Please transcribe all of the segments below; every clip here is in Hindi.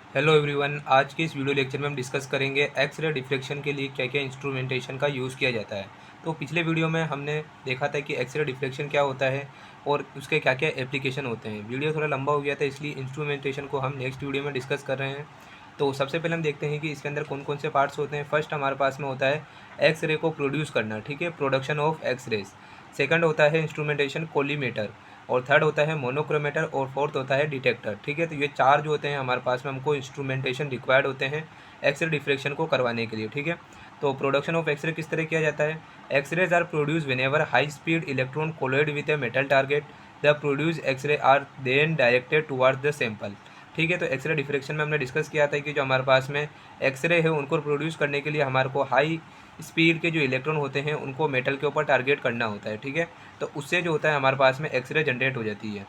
हेलो एवरीवन, आज के इस वीडियो लेक्चर में हम डिस्कस करेंगे एक्सरे डिफ्लेक्शन के लिए क्या क्या इंस्ट्रूमेंटेशन का यूज़ किया जाता है। तो पिछले वीडियो में हमने देखा था कि एक्सरे डिफ्लेक्शन क्या होता है और उसके क्या क्या एप्लीकेशन होते हैं। वीडियो थोड़ा लंबा हो गया था, इसलिए इंस्ट्रूमेंटेशन को हम नेक्स्ट वीडियो में डिस्कस कर रहे हैं। तो सबसे पहले हम देखते हैं कि इसके अंदर कौन कौन से पार्ट्स होते हैं। फर्स्ट हमारे पास में होता है एक्सरे को प्रोड्यूस करना, ठीक है, प्रोडक्शन ऑफ एक्सरेज। सेकंड होता है इंस्ट्रूमेंटेशन कोलीमेटर, और थर्ड होता है मोनोक्रोमेटर, और फोर्थ होता है डिटेक्टर। ठीक है, तो ये चार जो होते हैं हमारे पास में हमको इंस्ट्रूमेंटेशन रिक्वायर्ड होते हैं एक्सरे डिफ्रेक्शन को करवाने के लिए। ठीक है, तो प्रोडक्शन ऑफ एक्सरे किस तरह किया जाता है। X rays are produced whenever high speed electron collide with a metal target. The produce X ray are then directed towards the sample. ठीक है, तो एक्सरे डिफ्रेक्शन में हमने डिस्कस किया था कि जो हमारे पास में एक्सरे है उनको प्रोड्यूस करने के लिए हमारे को हाई स्पीड के जो इलेक्ट्रॉन होते हैं उनको मेटल के ऊपर टारगेट करना होता है। ठीक है, तो उससे जो होता है हमारे पास में एक्सरे जनरेट हो जाती है।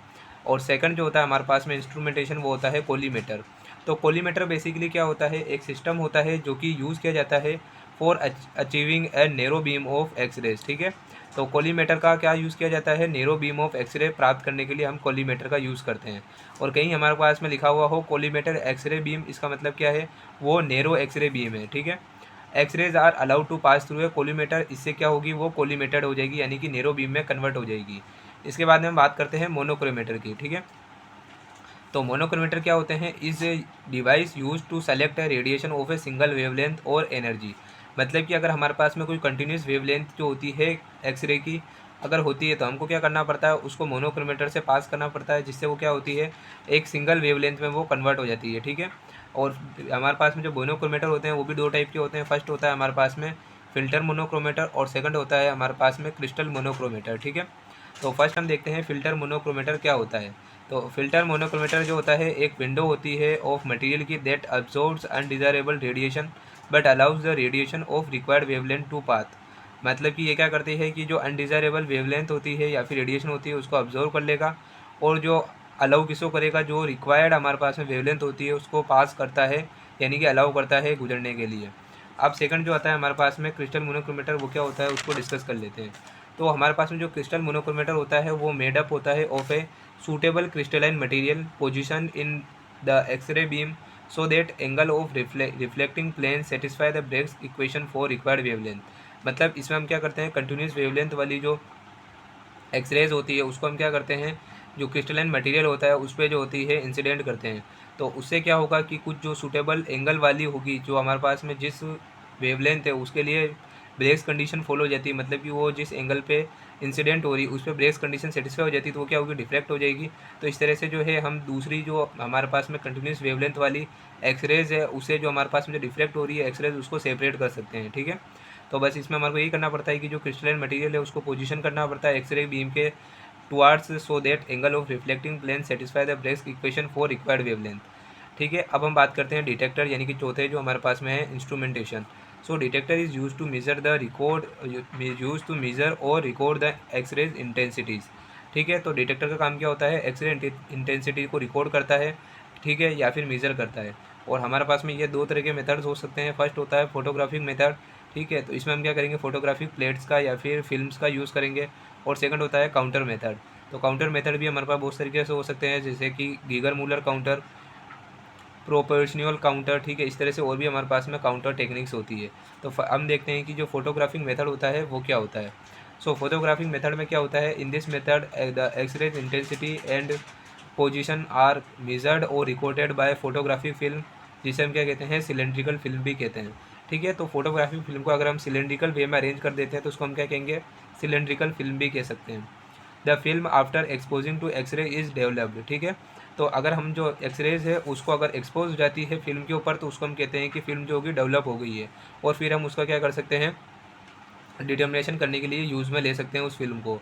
और सेकंड जो होता है हमारे पास में इंस्ट्रूमेंटेशन, वो होता है कोलीमेटर। तो कोलीमेटर बेसिकली क्या होता है, एक सिस्टम होता है जो कि यूज़ किया जाता है for achieving a narrow beam of X rays. ठीक है, तो कोलीमेटर का क्या यूज़ किया जाता है, नेरो बीम ऑफ एक्सरे प्राप्त करने के लिए हम कोलीमेटर का यूज़ करते हैं। और कहीं हमारे पास में लिखा हुआ हो कोलीमेटर एक्सरे बीम, इसका मतलब क्या है, वो नेरो एक्सरे बीम है। ठीक है, X rays are allowed to pass through a collimator, इससे क्या होगी, वो कोलीमेटेड हो जाएगी, यानी कि नेरो बीम में कन्वर्ट हो जाएगी। इसके बाद में हम बात करते हैं मोनोक्रोमेटर की। ठीक है, तो मोनोक्रोमेटर क्या होते हैं, is a device use to select a radiation of a single wavelength और एनर्जी। मतलब कि अगर हमारे पास में कोई कंटिन्यूस वेवलेंथ जो होती है एक्सरे की अगर होती है, तो हमको क्या करना पड़ता है, उसको मोनोक्रोमेटर से पास करना पड़ता है, जिससे वो क्या होती है, एक सिंगल वेवलेंथ में वो कन्वर्ट हो जाती है। ठीक है, और हमारे पास में जो मोनोक्रोमेटर होते हैं वो भी दो टाइप के होते हैं। फर्स्ट होता है हमारे पास में फ़िल्टर मोनोक्रोमेटर, और सेकंड होता है हमारे पास में क्रिस्टल मोनोक्रोमेटर। ठीक है, तो फर्स्ट हम देखते हैं फ़िल्टर मोनोक्रोमेटर क्या होता है। तो फ़िल्टर मोनोक्रोमेटर जो होता है, एक विंडो होती है ऑफ मटेरियल की that absorbs undesirable radiation but allows the radiation of required wavelength to path. मतलब कि ये क्या करती है कि जो अनडिज़ायरेबल वेवलेंथ होती है या फिर रेडिएशन होती है उसको ऑब्जर्व कर लेगा, और जो अलाउ किसको करेगा, जो रिक्वायर्ड हमारे पास में वेवलेंथ होती है उसको पास करता है, यानी कि अलाउ करता है गुजरने के लिए। अब सेकंड जो आता है हमारे पास में क्रिस्टल मोनोक्रोमेटर, वो क्या होता है उसको डिस्कस कर लेते हैं। तो हमारे पास में जो क्रिस्टल मोनोक्रोमेटर होता है वो मेडअप होता है of a suitable crystalline material position in the X ray beam so that angle of reflecting plane satisfy the Bragg's equation for required wavelength. मतलब इसमें हम क्या करते हैं, कंटिन्यूस वेवलेंथ वाली जो एक्सरेज होती है उसको हम क्या करते हैं, जो क्रिस्टलाइन मटेरियल होता है उस पर जो होती है इंसिडेंट करते हैं। तो उससे क्या होगा कि कुछ जो सूटेबल एंगल वाली होगी, जो हमारे पास में जिस वेवलेंथ है उसके लिए ब्रेक्स कंडीशन फॉलो हो जाती है, मतलब कि वो जिस एंगल पे इंसिडेंट हो रही है उस पर ब्रेक्स कंडीशन सेटिस्फाई हो जाती है, तो वो क्या होगी, डिफ्लेक्ट हो जाएगी। तो इस तरह से जो है हम दूसरी जो हमारे पास में कंटिन्यूस वेवलेंथ वाली एक्सरेज है उसे जो हमारे पास में जो डिफ्लेक्ट हो रही है एक्सरेज उसको सेपरेट कर सकते हैं। ठीक है, तो बस इसमें हमारे को यही करना पड़ता है कि जो क्रिस्टलाइन मटेरियल है उसको पोजीशन करना पड़ता है एक्सरे बीम के towards so that angle of reflecting plane satisfy the Bragg's equation for required wavelength. ठीक है, अब हम बात करते हैं डिटेक्टर, यानी कि चौथे जो हमारे पास में है instrumentation. So detector is use to measure the record use to measure और रिकॉर्ड द एक्सरेज इंटेंसिटीज़। ठीक है, तो डिटेक्टर का काम क्या होता है, एक्सरे इंटेंसिटी को रिकॉर्ड करता है, ठीक है, या फिर मेज़र करता है। और हमारे पास में ये दो तरह के मेथड्स हो सकते हैं। फर्स्ट होता है फोटोग्राफिक मेथड। ठीक है, तो इसमें हम क्या करेंगे, फोटोग्राफिक प्लेट्स का या फिर फिल्म्स का यूज़ करेंगे। और सेकंड होता है काउंटर मेथड। तो काउंटर मेथड भी हमारे पास बहुत तरीके से हो सकते हैं, जैसे कि Geiger Muller counter, proportional counter. ठीक है, इस तरह से और भी हमारे पास में काउंटर टेक्निक्स होती है। तो हम देखते हैं कि जो फोटोग्राफिक मेथड होता है वो क्या होता है। सो फोटोग्राफिक मेथड में क्या होता है, in this method the X ray intensity and position are measured और रिकॉर्डेड बाय फोटोग्राफिक फिल्म, जिसे हम क्या कहते हैं, सिलेंड्रिकल फिल्म भी कहते हैं। ठीक है, तो फोटोग्राफिक फिल्म को अगर हम सिलेंड्रिकल वे में अरेंज कर देते हैं तो उसको हम क्या कहेंगे, सिलेंड्रिकल फिल्म भी कह सकते हैं। The film after exposing to X ray is developed. ठीक है, तो अगर हम जो एक्सरेज है उसको अगर एक्सपोज हो जाती है फिल्म के ऊपर, तो उसको हम कहते हैं कि फिल्म जो होगी डेवलप हो गई है, और फिर हम उसका क्या कर सकते हैं, डिटर्मिनेशन करने के लिए यूज़ में ले सकते हैं उस फिल्म को।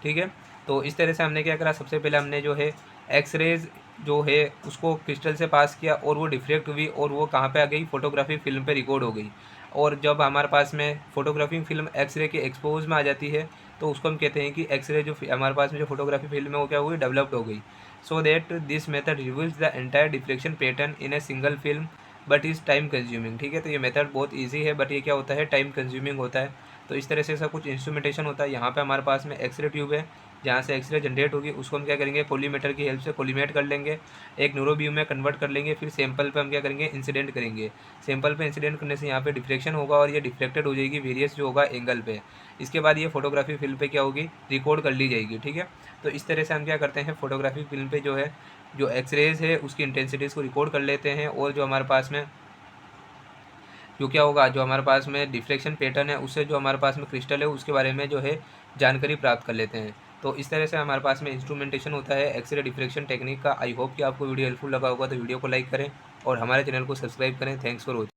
ठीक है, तो इस तरह से हमने क्या करा, सबसे पहले हमने जो है एक्सरेज जो है उसको क्रिस्टल से पास किया और वो डिफ्लेक्ट हुई, और वो कहाँ पे आ गई, फोटोग्राफिक फिल्म पे रिकॉर्ड हो गई। और जब हमारे पास में फोटोग्राफिक फिल्म एक्सरे के एक्सपोज में आ जाती है, तो उसको हम कहते हैं कि एक्सरे जो हमारे पास में जो फोटोग्राफी फिल्म है वो क्या हुई, डेवलप्ड हो गई। So that this method reveals the entire deflection pattern in a single film but is time consuming. ठीक है, तो ये मेथड बहुत ईजी है, बट ये क्या होता है, टाइम कंज्यूमिंग होता है। तो इस तरह से ऐसा कुछ इंस्ट्रूमेंटेशन होता है। यहाँ पे हमारे पास में एक्सरे ट्यूब है, जहाँ से एक्सरे जनरेट होगी उसको हम क्या करेंगे, कोलीमेटर की हेल्प से कोलीमेट कर लेंगे, एक न्यूरो बीम में कन्वर्ट कर लेंगे। फिर सैंपल पे हम क्या करेंगे, इंसिडेंट करेंगे। सैंपल पे इंसिडेंट करने से यहाँ पे डिफ्लेक्शन होगा और ये डिफ्लेक्टेड हो जाएगी वेरियस जो होगा एंगल पे। इसके बाद ये फोटोग्राफी फिल्म पे क्या होगी, रिकॉर्ड कर ली जाएगी। ठीक है, तो इस तरह से हम क्या करते हैं, फोटोग्राफी फिल्म पे जो है जो एक्सरेज है उसकी इंटेंसिटीज़ को रिकॉर्ड कर लेते हैं, और जो हमारे पास में जो क्या होगा, जो हमारे पास में डिफ्लेक्शन पैटर्न है उससे जो हमारे पास में क्रिस्टल है उसके बारे में जो है जानकारी प्राप्त कर लेते हैं। तो इस तरह से हमारे पास में इंस्ट्रूमेंटेशन होता है एक्सरे डिफ्लेक्शन टेक्निक का। आई होप कि आपको वीडियो हेल्पफुल लगा होगा, तो वीडियो को लाइक करें और हमारे चैनल को सब्सक्राइब करें। Thanks for watching.